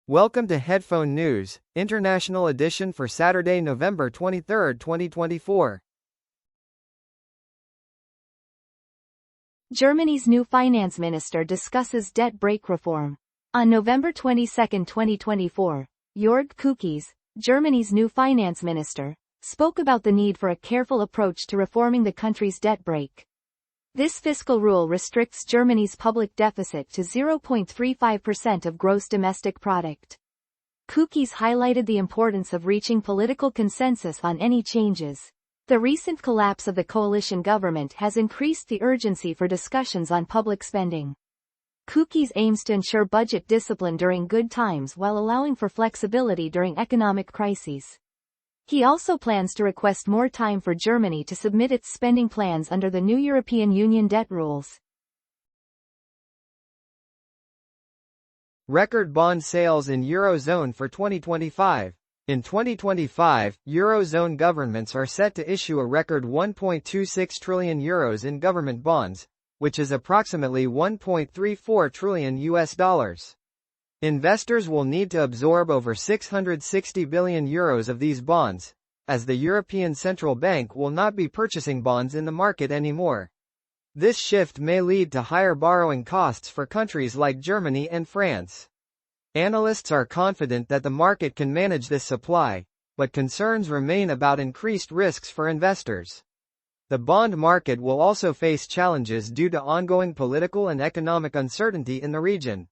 Welcome to Headphone News, International Edition for Saturday, November 23, 2024. Germany's new finance minister discusses debt brake reform. On November 22, 2024, Jörg Kukies, Germany's new finance minister, spoke about the need for a careful approach to reforming the country's debt brake. This fiscal rule restricts Germany's public deficit to 0.35% of gross domestic product. Kukies highlighted the importance of reaching political consensus on any changes. The recent collapse of the coalition government has increased the urgency for discussions on public spending. Kukies aims to ensure budget discipline during good times while allowing for flexibility during economic crises. He also plans to request more time for Germany to submit its spending plans under the new European Union debt rules. Record bond sales in Eurozone for 2025. In 2025, Eurozone governments are set to issue a record €1.26 trillion in government bonds, which is approximately $1.34 trillion. Investors will need to absorb over €660 billion of these bonds, as the European Central Bank will not be purchasing bonds in the market anymore. This shift may lead to higher borrowing costs for countries like Germany and France. Analysts are confident that the market can manage this supply, but concerns remain about increased risks for investors. The bond market will also face challenges due to ongoing political and economic uncertainty in the region.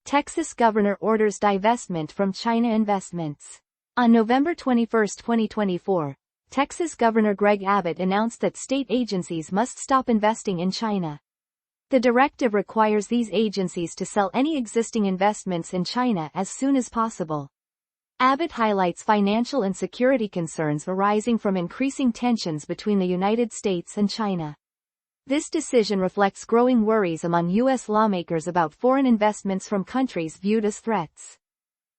Texas governor orders divestment from China investments. On November 21, 2024, Texas Governor Greg Abbott announced that state agencies must stop investing in China. The directive requires these agencies to sell any existing investments in China as soon as possible. Abbott highlights financial and security concerns arising from increasing tensions between the United States and China. This decision reflects growing worries among U.S. lawmakers about foreign investments from countries viewed as threats.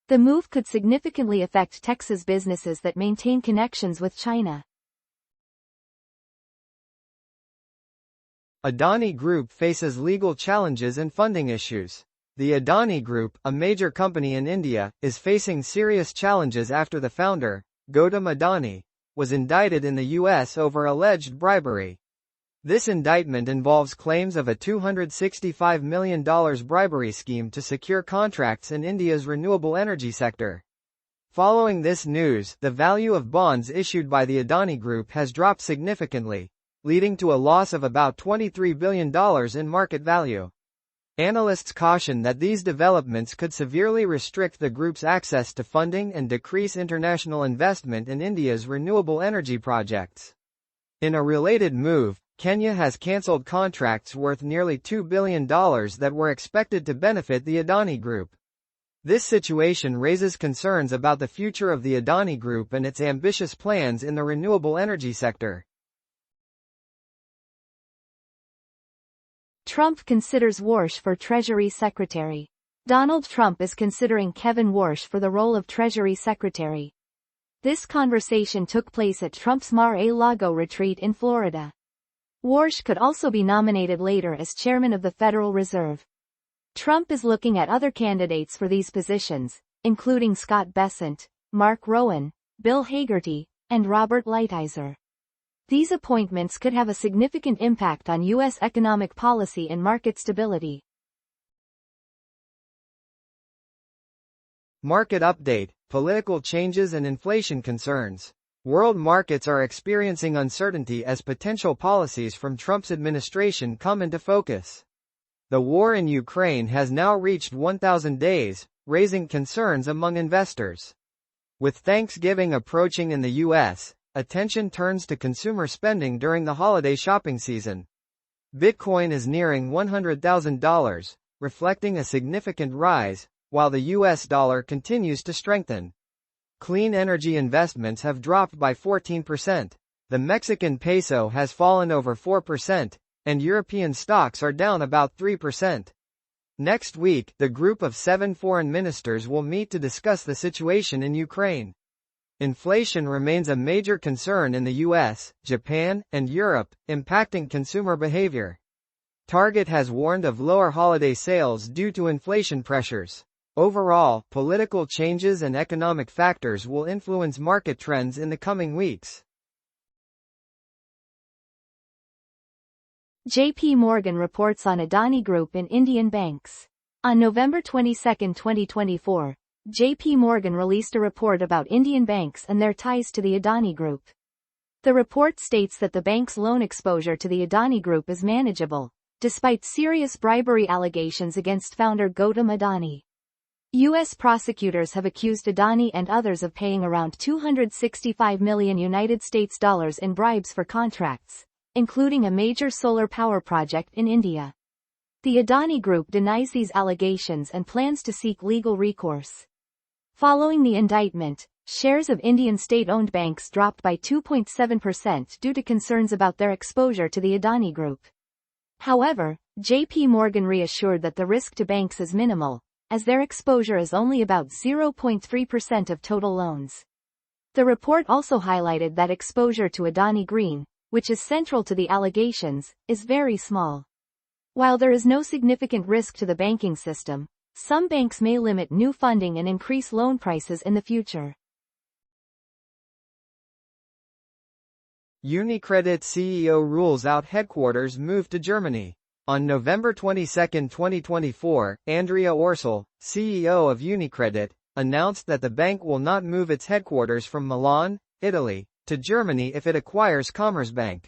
The move could significantly affect Texas businesses that maintain connections with China. Adani Group faces legal challenges and funding issues. The Adani Group, a major company in India, is facing serious challenges after the founder, Gautam Adani, was indicted in the U.S. over alleged bribery. This indictment involves claims of a $265 million bribery scheme to secure contracts in India's renewable energy sector. Following this news, the value of bonds issued by the Adani Group has dropped significantly, leading to a loss of about $23 billion in market value. Analysts caution that these developments could severely restrict the group's access to funding and decrease international investment in India's renewable energy projects. In a related move, Kenya has cancelled contracts worth nearly $2 billion that were expected to benefit the Adani Group. This situation raises concerns about the future of the Adani Group and its ambitious plans in the renewable energy sector. Trump considers Warsh for Treasury Secretary. Donald Trump is considering Kevin Warsh for the role of Treasury Secretary. This conversation took place at Trump's Mar-a-Lago retreat in Florida. Warsh could also be nominated later as chairman of the Federal Reserve. Trump is looking at other candidates for these positions, including Scott Bessent, Mark Rowan, Bill Hagerty, and Robert Lighthizer. These appointments could have a significant impact on U.S. economic policy and market stability. Market update: political changes and inflation concerns. World markets are experiencing uncertainty as potential policies from Trump's administration come into focus. The war in Ukraine has now reached 1,000 days, raising concerns among investors. With Thanksgiving approaching in the U.S., attention turns to consumer spending during the holiday shopping season. Bitcoin is nearing $100,000, reflecting a significant rise, while the U.S. dollar continues to strengthen. Clean energy investments have dropped by 14%, the Mexican peso has fallen over 4%, and European stocks are down about 3%. Next week, the group of 7 foreign ministers will meet to discuss the situation in Ukraine. Inflation remains a major concern in the US, Japan, and Europe, impacting consumer behavior. Target has warned of lower holiday sales due to inflation pressures. Overall, political changes and economic factors will influence market trends in the coming weeks. JPMorgan reports on Adani Group in Indian banks. On November 22, 2024, JPMorgan released a report about Indian banks and their ties to the Adani Group. The report states that the bank's loan exposure to the Adani Group is manageable, despite serious bribery allegations against founder Gautam Adani. U.S. prosecutors have accused Adani and others of paying around $265 million in bribes for contracts, including a major solar power project in India. The Adani Group denies these allegations and plans to seek legal recourse. Following the indictment, shares of Indian state-owned banks dropped by 2.7% due to concerns about their exposure to the Adani Group. However, JPMorgan reassured that the risk to banks is minimal, as their exposure is only about 0.3% of total loans. The report also highlighted that exposure to Adani Green, which is central to the allegations, is very small. While there is no significant risk to the banking system, some banks may limit new funding and increase loan prices in the future. UniCredit CEO rules out headquarters move to Germany. On November 22, 2024, Andrea Orcel, CEO of UniCredit, announced that the bank will not move its headquarters from Milan, Italy, to Germany if it acquires Commerzbank.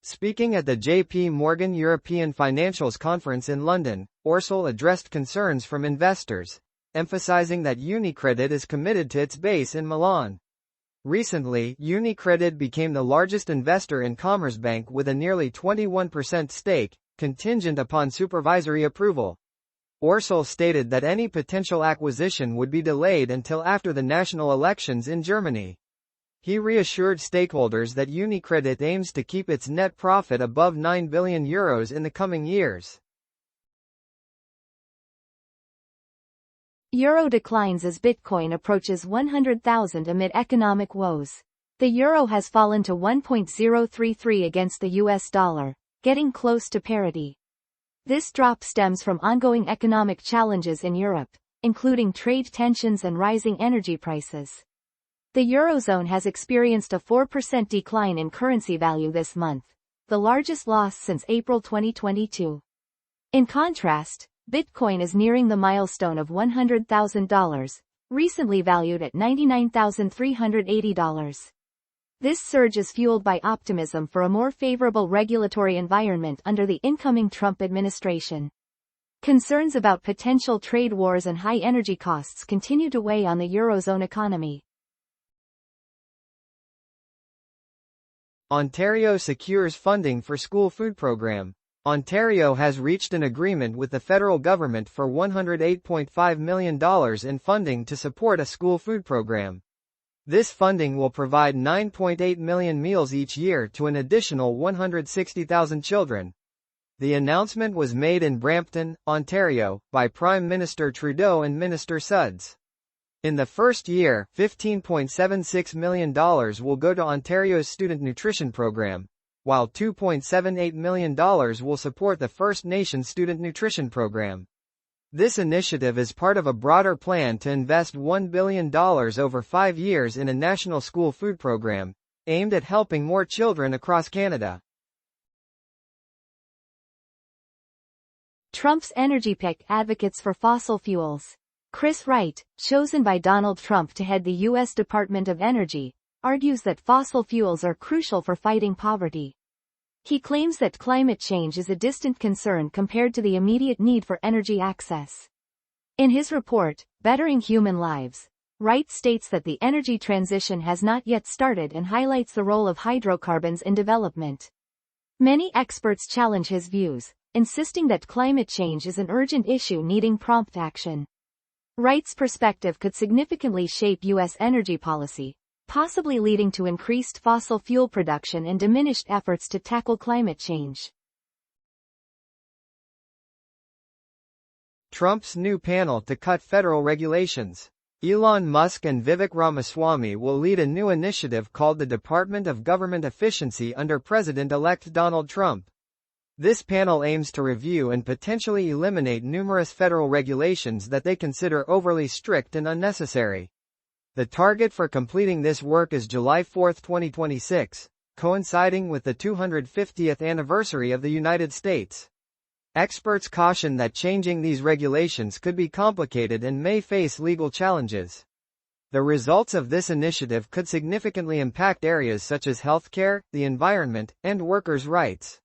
Speaking at the JPMorgan European Financials Conference in London, Orcel addressed concerns from investors, emphasizing that UniCredit is committed to its base in Milan. Recently, UniCredit became the largest investor in Commerzbank with a nearly 21% stake, contingent upon supervisory approval. Orcel stated that any potential acquisition would be delayed until after the national elections in Germany. He reassured stakeholders that UniCredit aims to keep its net profit above €9 billion in the coming years. Euro declines as Bitcoin approaches 100,000 amid economic woes. The euro has fallen to 1.033 against the US dollar, getting close to parity. This drop stems from ongoing economic challenges in Europe, including trade tensions and rising energy prices. The Eurozone has experienced a 4% decline in currency value this month, the largest loss since April 2022. In contrast, Bitcoin is nearing the milestone of $100,000, recently valued at $99,380. This surge is fueled by optimism for a more favorable regulatory environment under the incoming Trump administration. Concerns about potential trade wars and high energy costs continue to weigh on the Eurozone economy. Ontario secures funding for school food program. Ontario has reached an agreement with the federal government for $108.5 million in funding to support a school food program. This funding will provide 9.8 million meals each year to an additional 160,000 children. The announcement was made in Brampton, Ontario, by Prime Minister Trudeau and Minister Suds. In the first year, $15.76 million will go to Ontario's student nutrition program, while $2.78 million will support the First Nations student nutrition program. This initiative is part of a broader plan to invest $1 billion over 5 years in a national school food program, aimed at helping more children across Canada. Trump's energy pick advocates for fossil fuels. Chris Wright, chosen by Donald Trump to head the U.S. Department of Energy, argues that fossil fuels are crucial for fighting poverty. He claims that climate change is a distant concern compared to the immediate need for energy access. In his report, Bettering Human Lives, Wright states that the energy transition has not yet started and highlights the role of hydrocarbons in development. Many experts challenge his views, insisting that climate change is an urgent issue needing prompt action. Wright's perspective could significantly shape U.S. energy policy, possibly leading to increased fossil fuel production and diminished efforts to tackle climate change. Trump's new panel to cut federal regulations. Elon Musk and Vivek Ramaswamy will lead a new initiative called the Department of Government Efficiency under President-elect Donald Trump. This panel aims to review and potentially eliminate numerous federal regulations that they consider overly strict and unnecessary. The target for completing this work is July 4, 2026, coinciding with the 250th anniversary of the United States. Experts caution that changing these regulations could be complicated and may face legal challenges. The results of this initiative could significantly impact areas such as healthcare, the environment, and workers' rights.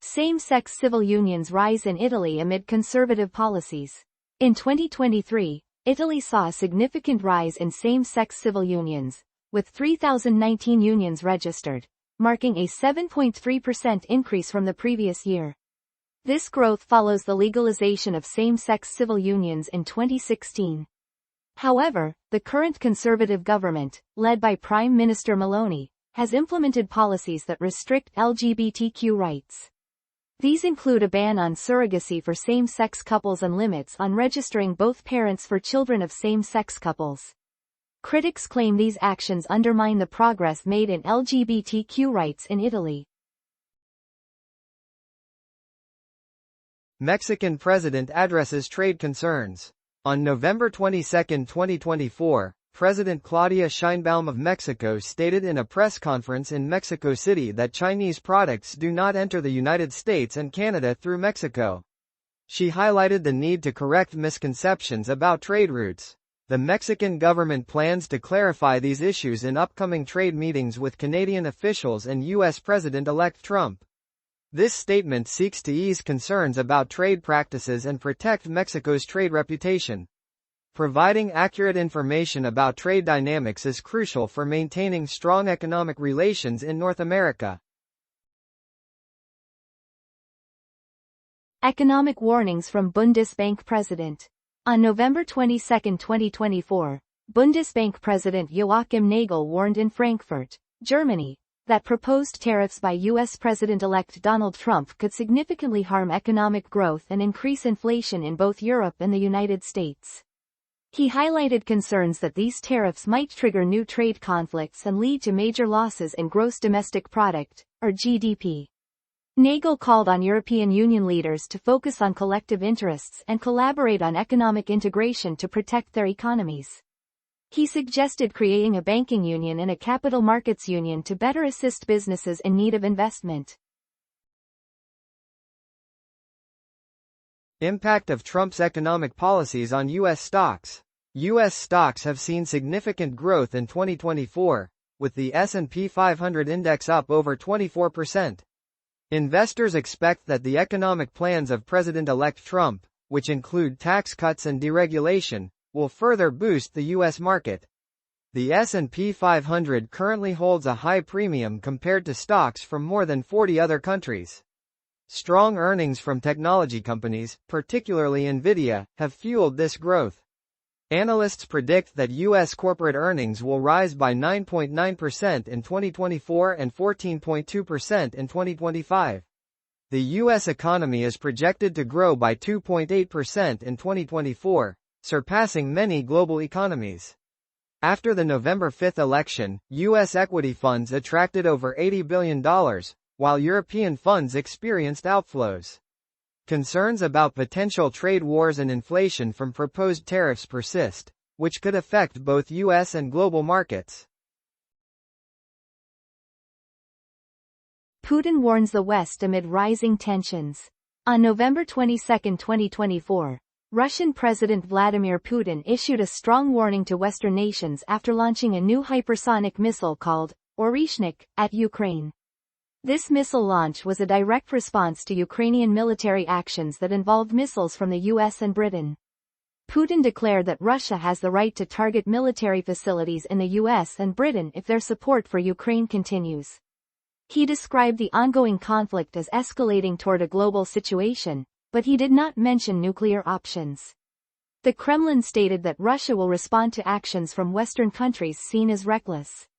Same-sex civil unions rise in Italy amid conservative policies. In 2023, Italy saw a significant rise in same-sex civil unions, with 3,019 unions registered, marking a 7.3% increase from the previous year. This growth follows the legalization of same-sex civil unions in 2016. However, the current conservative government, led by Prime Minister Meloni, has implemented policies that restrict LGBTQ rights. These include a ban on surrogacy for same-sex couples and limits on registering both parents for children of same-sex couples. Critics claim these actions undermine the progress made in LGBTQ rights in Italy. Mexican president addresses trade concerns. On November 22, 2024, President Claudia Sheinbaum of Mexico stated in a press conference in Mexico City that Chinese products do not enter the United States and Canada through Mexico. She highlighted the need to correct misconceptions about trade routes. The Mexican government plans to clarify these issues in upcoming trade meetings with Canadian officials and U.S. President-elect Trump. This statement seeks to ease concerns about trade practices and protect Mexico's trade reputation. Providing accurate information about trade dynamics is crucial for maintaining strong economic relations in North America. Economic warnings from Bundesbank President. On November 22, 2024, Bundesbank President Joachim Nagel warned in Frankfurt, Germany, that proposed tariffs by U.S. President-elect Donald Trump could significantly harm economic growth and increase inflation in both Europe and the United States. He highlighted concerns that these tariffs might trigger new trade conflicts and lead to major losses in gross domestic product, or GDP. Nagel called on European Union leaders to focus on collective interests and collaborate on economic integration to protect their economies. He suggested creating a banking union and a capital markets union to better assist businesses in need of investment. Impact of Trump's economic policies on U.S. stocks. U.S. stocks have seen significant growth in 2024, with the S&P 500 index up over 24%. Investors expect that the economic plans of President-elect Trump, which include tax cuts and deregulation, will further boost the U.S. market. The S&P 500 currently holds a high premium compared to stocks from more than 40 other countries. Strong earnings from technology companies, particularly Nvidia, have fueled this growth. Analysts predict that U.S. corporate earnings will rise by 9.9% in 2024 and 14.2% in 2025. The U.S. economy is projected to grow by 2.8% in 2024, surpassing many global economies. After the November 5 election, U.S. equity funds attracted over $80 billion, while European funds experienced outflows. Concerns about potential trade wars and inflation from proposed tariffs persist, which could affect both U.S. and global markets. Putin warns the West amid rising tensions. On November 22, 2024, Russian President Vladimir Putin issued a strong warning to Western nations after launching a new hypersonic missile called Orishnik at Ukraine. This missile launch was a direct response to Ukrainian military actions that involved missiles from the US and Britain. Putin declared that Russia has the right to target military facilities in the US and Britain if their support for Ukraine continues. He described the ongoing conflict as escalating toward a global situation, but he did not mention nuclear options. The Kremlin stated that Russia will respond to actions from Western countries seen as reckless.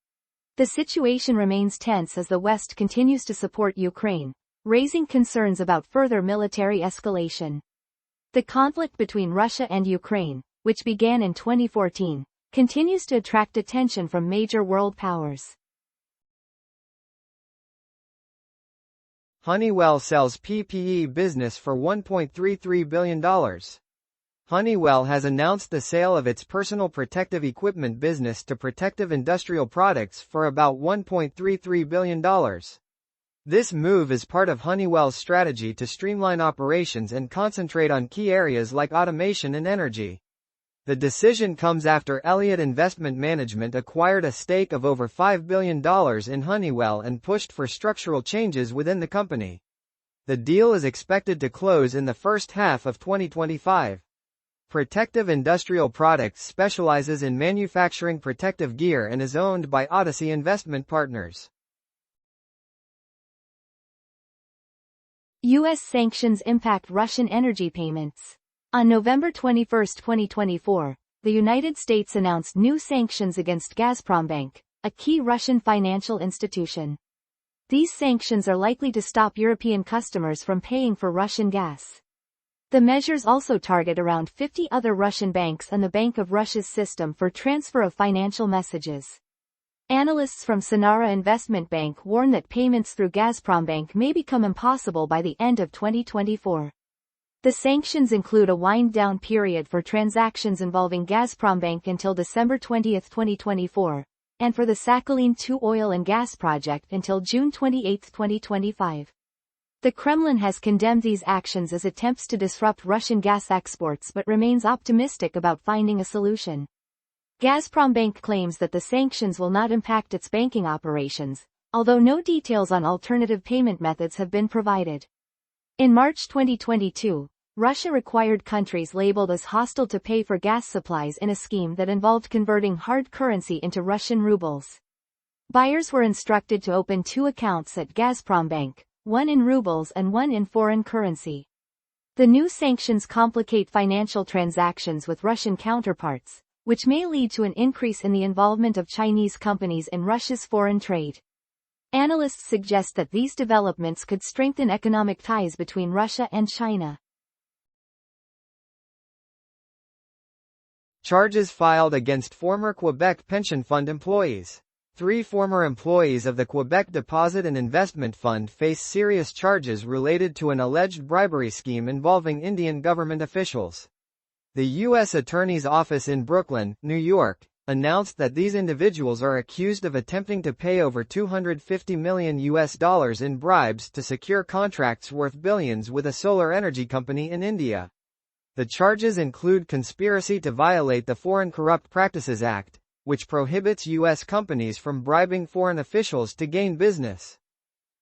The situation remains tense as the West continues to support Ukraine, raising concerns about further military escalation. The conflict between Russia and Ukraine, which began in 2014, continues to attract attention from major world powers. Honeywell sells PPE business for $1.33 billion. Honeywell has announced the sale of its personal protective equipment business to Protective Industrial Products for about $1.33 billion. This move is part of Honeywell's strategy to streamline operations and concentrate on key areas like automation and energy. The decision comes after Elliott Investment Management acquired a stake of over $5 billion in Honeywell and pushed for structural changes within the company. The deal is expected to close in the first half of 2025. Protective Industrial Products specializes in manufacturing protective gear and is owned by Odyssey Investment Partners. U.S. sanctions impact Russian energy payments. On November 21, 2024, the United States announced new sanctions against Gazprombank, a key Russian financial institution. These sanctions are likely to stop European customers from paying for Russian gas. The measures also target around 50 other Russian banks and the Bank of Russia's system for transfer of financial messages. Analysts from Sonara Investment Bank warn that payments through Gazprombank may become impossible by the end of 2024. The sanctions include a wind-down period for transactions involving Gazprombank until December 20, 2024, and for the Sakhalin II oil and gas project until June 28, 2025. The Kremlin has condemned these actions as attempts to disrupt Russian gas exports but remains optimistic about finding a solution. Gazprombank claims that the sanctions will not impact its banking operations, although no details on alternative payment methods have been provided. In March 2022, Russia required countries labeled as hostile to pay for gas supplies in a scheme that involved converting hard currency into Russian rubles. Buyers were instructed to open 2 accounts at Gazprombank, one in rubles and one in foreign currency. The new sanctions complicate financial transactions with Russian counterparts, which may lead to an increase in the involvement of Chinese companies in Russia's foreign trade. Analysts suggest that these developments could strengthen economic ties between Russia and China. Charges filed against former Quebec pension fund employees. 3 former employees of the Quebec Deposit and Investment Fund face serious charges related to an alleged bribery scheme involving Indian government officials. The U.S. Attorney's Office in Brooklyn, New York, announced that these individuals are accused of attempting to pay over $250 million in bribes to secure contracts worth billions with a solar energy company in India. The charges include conspiracy to violate the Foreign Corrupt Practices Act, which prohibits U.S. companies from bribing foreign officials to gain business.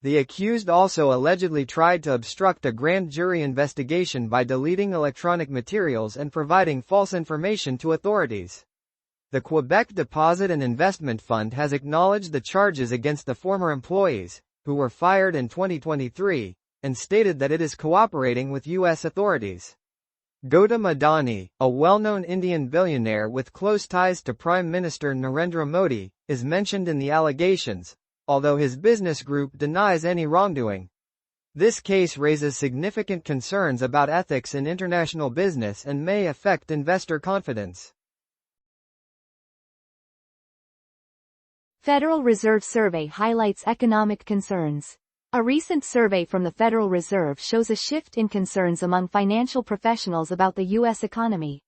The accused also allegedly tried to obstruct a grand jury investigation by deleting electronic materials and providing false information to authorities. The Quebec Deposit and Investment Fund has acknowledged the charges against the former employees, who were fired in 2023, and stated that it is cooperating with U.S. authorities. Gautam Adani, a well-known Indian billionaire with close ties to Prime Minister Narendra Modi, is mentioned in the allegations, although his business group denies any wrongdoing. This case raises significant concerns about ethics in international business and may affect investor confidence. Federal Reserve survey highlights economic concerns. A recent survey from the Federal Reserve shows a shift in concerns among financial professionals about the U.S. economy.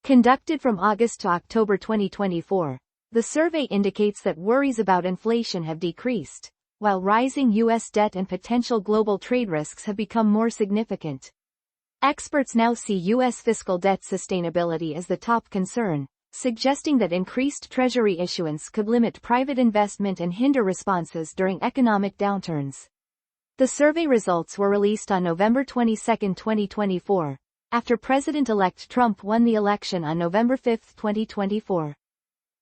Conducted from August to October 2024, the survey indicates that worries about inflation have decreased, while rising U.S. debt and potential global trade risks have become more significant. Experts now see U.S. fiscal debt sustainability as the top concern, suggesting that increased Treasury issuance could limit private investment and hinder responses during economic downturns. The survey results were released on November 22, 2024, after President-elect Trump won the election on November 5, 2024.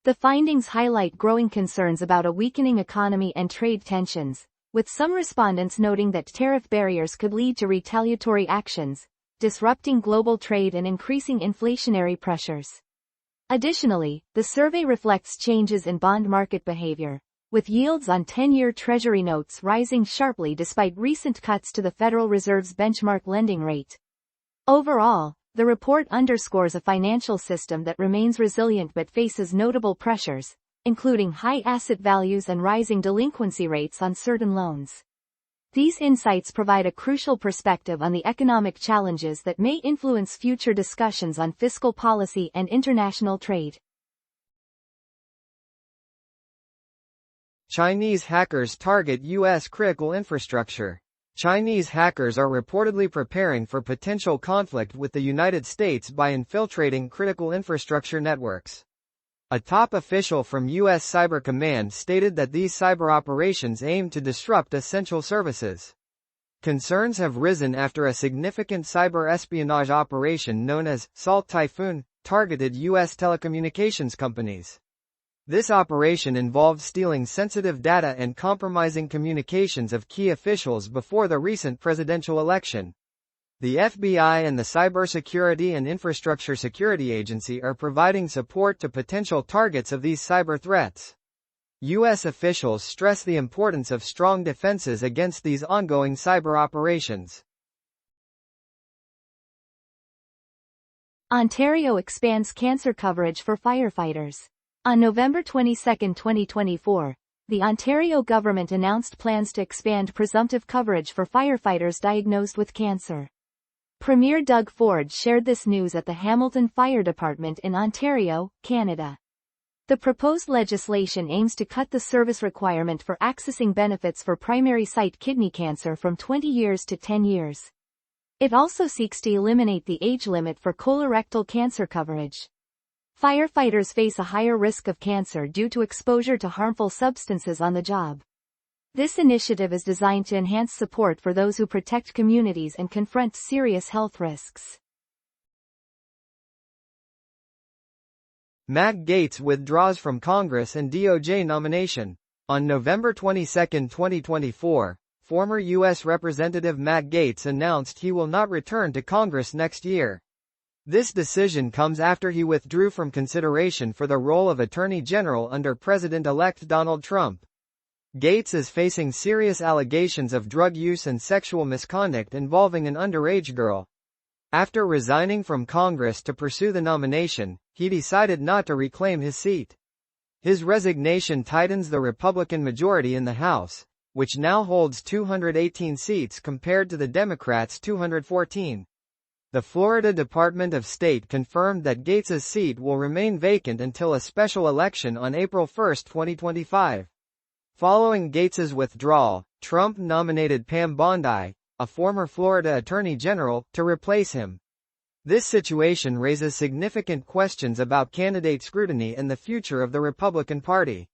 The findings highlight growing concerns about a weakening economy and trade tensions, with some respondents noting that tariff barriers could lead to retaliatory actions, disrupting global trade and increasing inflationary pressures. Additionally, the survey reflects changes in bond market behavior, with yields on 10-year Treasury notes rising sharply despite recent cuts to the Federal Reserve's benchmark lending rate. Overall, the report underscores a financial system that remains resilient but faces notable pressures, including high asset values and rising delinquency rates on certain loans. These insights provide a crucial perspective on the economic challenges that may influence future discussions on fiscal policy and international trade. Chinese hackers target U.S. critical infrastructure. Chinese hackers are reportedly preparing for potential conflict with the United States by infiltrating critical infrastructure networks. A top official from U.S. Cyber Command stated that these cyber operations aim to disrupt essential services. Concerns have risen after a significant cyber espionage operation known as Salt Typhoon targeted U.S. telecommunications companies. This operation involved stealing sensitive data and compromising communications of key officials before the recent presidential election. The FBI and the Cybersecurity and Infrastructure Security Agency are providing support to potential targets of these cyber threats. U.S. officials stress the importance of strong defenses against these ongoing cyber operations. Ontario expands cancer coverage for firefighters. On November 22, 2024, the Ontario government announced plans to expand presumptive coverage for firefighters diagnosed with cancer. Premier Doug Ford shared this news at the Hamilton Fire Department in Ontario, Canada. The proposed legislation aims to cut the service requirement for accessing benefits for primary site kidney cancer from 20 years to 10 years. It also seeks to eliminate the age limit for colorectal cancer coverage. Firefighters face a higher risk of cancer due to exposure to harmful substances on the job. This initiative is designed to enhance support for those who protect communities and confront serious health risks. Matt Gaetz withdraws from Congress and DOJ nomination. On November 22, 2024, former U.S. Representative Matt Gaetz announced he will not return to Congress next year. This decision comes after he withdrew from consideration for the role of Attorney General under President-elect Donald Trump. Gaetz is facing serious allegations of drug use and sexual misconduct involving an underage girl. After resigning from Congress to pursue the nomination, he decided not to reclaim his seat. His resignation tightens the Republican majority in the House, which now holds 218 seats compared to the Democrats' 214. The Florida Department of State confirmed that Gaetz's seat will remain vacant until a special election on April 1, 2025. Following Gaetz's withdrawal, Trump nominated Pam Bondi, a former Florida Attorney General, to replace him. This situation raises significant questions about candidate scrutiny and the future of the Republican Party.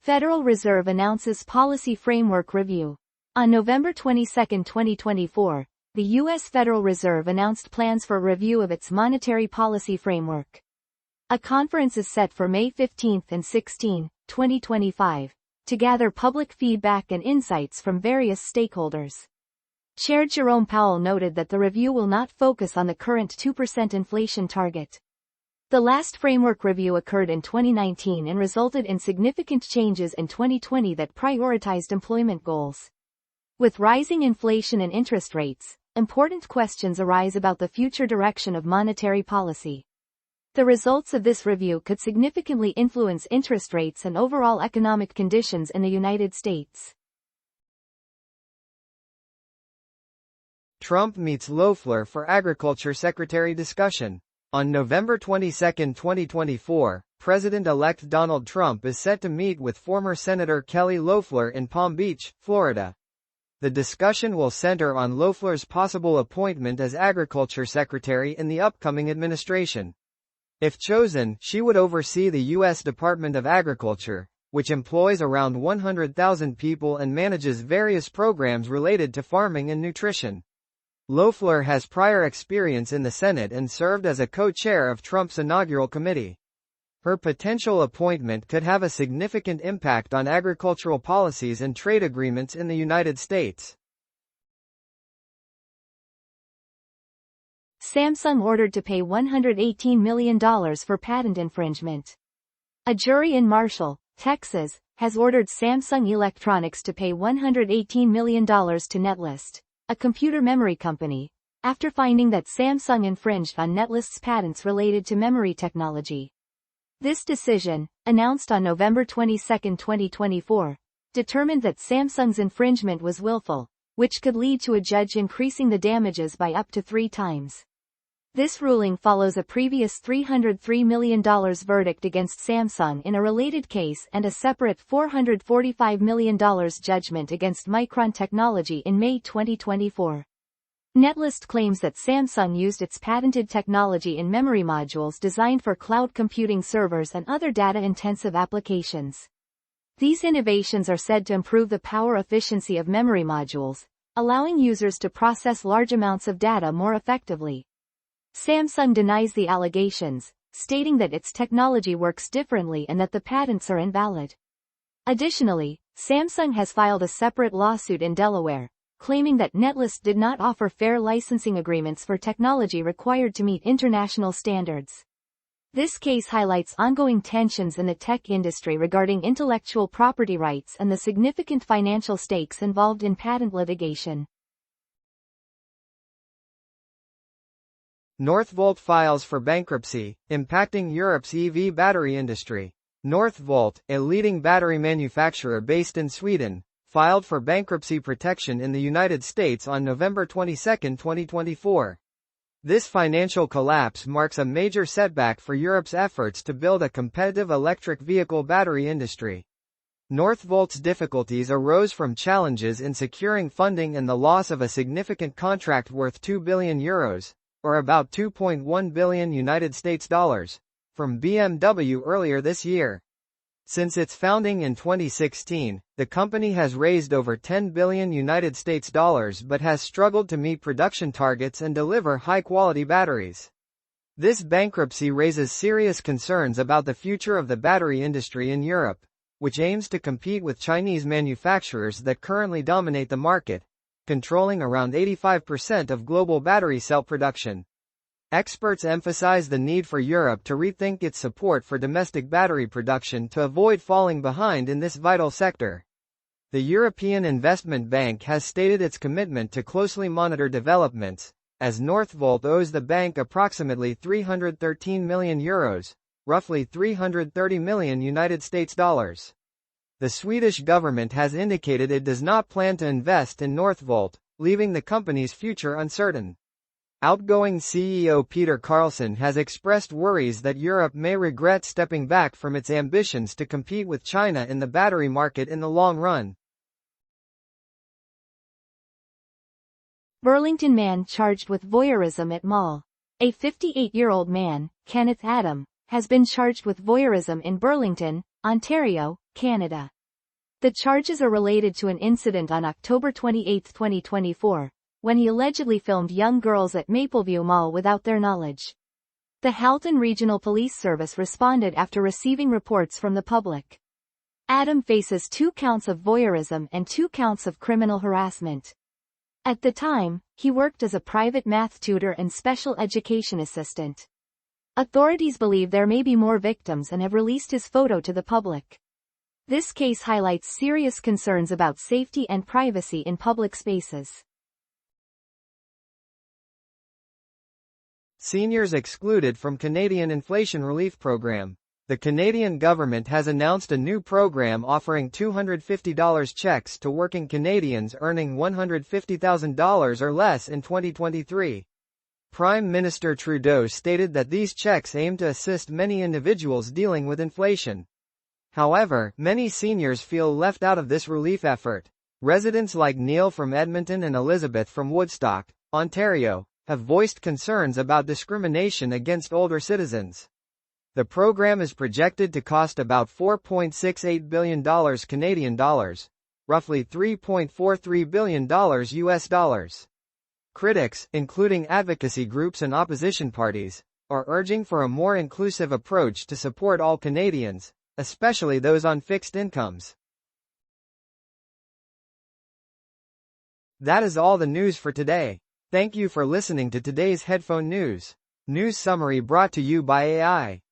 Federal Reserve announces policy framework review. On November 22, 2024, the U.S. Federal Reserve announced plans for a review of its monetary policy framework. A conference is set for May 15 and 16, 2025, to gather public feedback and insights from various stakeholders. Chair Jerome Powell noted that the review will not focus on the current 2% inflation target. The last framework review occurred in 2019 and resulted in significant changes in 2020 that prioritized employment goals. With rising inflation and interest rates, important questions arise about the future direction of monetary policy. The results of this review could significantly influence interest rates and overall economic conditions in the United States. Trump meets Loeffler for Agriculture Secretary discussion. On November 22, 2024, President-elect Donald Trump is set to meet with former Senator Kelly Loeffler in Palm Beach, Florida. The discussion will center on Loeffler's possible appointment as Agriculture Secretary in the upcoming administration. If chosen, she would oversee the U.S. Department of Agriculture, which employs around 100,000 people and manages various programs related to farming and nutrition. Loeffler has prior experience in the Senate and served as a co-chair of Trump's inaugural committee. Her potential appointment could have a significant impact on agricultural policies and trade agreements in the United States. Samsung ordered to pay $118 million for patent infringement. A jury in Marshall, Texas, has ordered Samsung Electronics to pay $118 million to Netlist, a computer memory company, after finding that Samsung infringed on Netlist's patents related to memory technology. This decision, announced on November 22, 2024, determined that Samsung's infringement was willful, which could lead to a judge increasing the damages by up to 3 times. This ruling follows a previous $303 million verdict against Samsung in a related case and a separate $445 million judgment against Micron Technology in May 2024. Netlist claims that Samsung used its patented technology in memory modules designed for cloud computing servers and other data-intensive applications. These innovations are said to improve the power efficiency of memory modules, allowing users to process large amounts of data more effectively. Samsung denies the allegations, stating that its technology works differently and that the patents are invalid. Additionally, Samsung has filed a separate lawsuit in Delaware, claiming that Netlist did not offer fair licensing agreements for technology required to meet international standards. This case highlights ongoing tensions in the tech industry regarding intellectual property rights and the significant financial stakes involved in patent litigation. Northvolt files for bankruptcy, impacting Europe's EV battery industry. Northvolt, a leading battery manufacturer based in Sweden, filed for bankruptcy protection in the United States on November 22, 2024. This financial collapse marks a major setback for Europe's efforts to build a competitive electric vehicle battery industry. Northvolt's difficulties arose from challenges in securing funding and the loss of a significant contract worth €2 billion, or about $2.1 billion United States dollars, from BMW earlier this year. Since its founding in 2016, the company has raised over $10 billion United States dollars but has struggled to meet production targets and deliver high-quality batteries. This bankruptcy raises serious concerns about the future of the battery industry in Europe, which aims to compete with Chinese manufacturers that currently dominate the market, controlling around 85% of global battery cell production. Experts emphasize the need for Europe to rethink its support for domestic battery production to avoid falling behind in this vital sector. The European Investment Bank has stated its commitment to closely monitor developments, as Northvolt owes the bank approximately €313 million, roughly $330 million United States dollars. The Swedish government has indicated it does not plan to invest in Northvolt, leaving the company's future uncertain. Outgoing CEO Peter Carlsson has expressed worries that Europe may regret stepping back from its ambitions to compete with China in the battery market in the long run. Burlington man charged with voyeurism at mall. A 58-year-old man, Kenneth Adam, has been charged with voyeurism in Burlington, Ontario, Canada. The charges are related to an incident on October 28, 2024, when he allegedly filmed young girls at Mapleview Mall without their knowledge. The Halton Regional Police Service responded after receiving reports from the public. Adam faces 2 counts of voyeurism and 2 counts of criminal harassment. At the time, he worked as a private math tutor and special education assistant. Authorities believe there may be more victims and have released his photo to the public. This case highlights serious concerns about safety and privacy in public spaces. Seniors excluded from Canadian inflation relief program. The Canadian government has announced a new program offering $250 checks to working Canadians earning $150,000 or less in 2023. Prime Minister Trudeau stated that these checks aim to assist many individuals dealing with inflation. However, many seniors feel left out of this relief effort. Residents like Neil from Edmonton and Elizabeth from Woodstock, Ontario, have voiced concerns about discrimination against older citizens. The program is projected to cost about $4.68 billion Canadian dollars, roughly $3.43 billion US dollars. Critics, including advocacy groups and opposition parties, are urging for a more inclusive approach to support all Canadians, especially those on fixed incomes. That is all the news for today. Thank you for listening to today's Headphone News. News summary brought to you by AI.